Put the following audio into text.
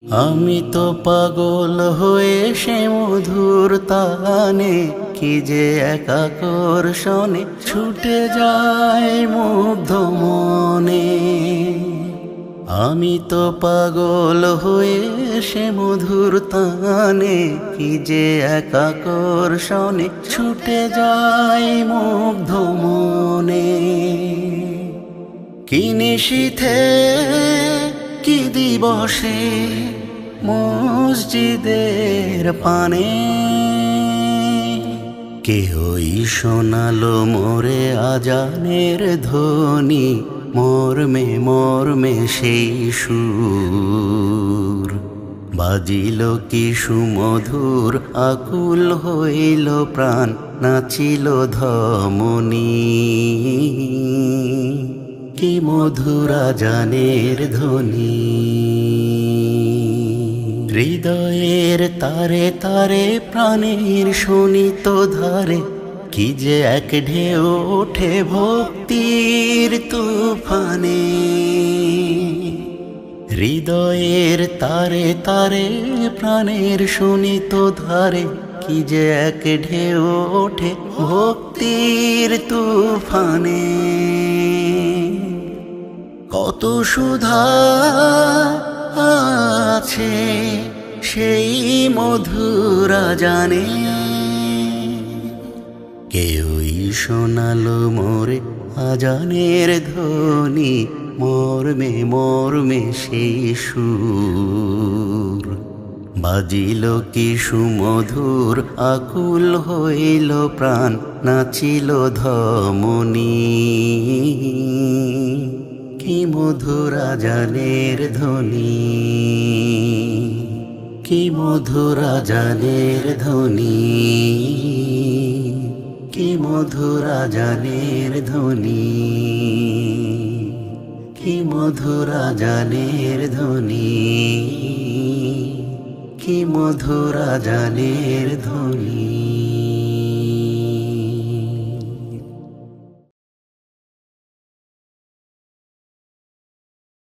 আমি তো পাগল হয়ে সে মধুর তানে, কি যে এক আকর্ষণে ছুটে যায় মুগ্ধ মনে। আমি তো পাগল হয়ে সে মধুর তানে, কি যে এক আকর্ষণে ছুটে যায় মুগ্ধ মনে। কি নিশীথে কি দিবসে মসজিদের পানে, কেহই শোনালো মোরে আজানের ধ্বনি, মর্মে মর্মে সেই সুর বাজিল কি সুমধুর, আকুল হইল প্রাণ, নাচিল ধমনী। কি মধুর আজানের ধ্বনি, হৃদয়ের তারে তারে প্রাণের শোনিত ধারে, কি যে এক ঢেউ ওঠে ভক্তির তুফানে। হৃদয়ের তারে তারে প্রাণের শোনিত ধারে, কি যে এক ঢেউ ওঠে ভক্তির তুফানে। কত সুধা আছে সেই মধুর আজানে, কেউই শোনালো মোরে আজানের ধ্বনি, মর্মে মর্মে সেই সুর বাজিল কি সুমধুর, আকুল হইল প্রাণ, নাচিল ধমনী। কি মধুর আজানের ধ্বনি, কি মধুর আজানের ধ্বনি, কি মধুর আজানের ধ্বনি, কি মধুর আজানের ধ্বনি, কি মধুর আজানের ধ্বনি।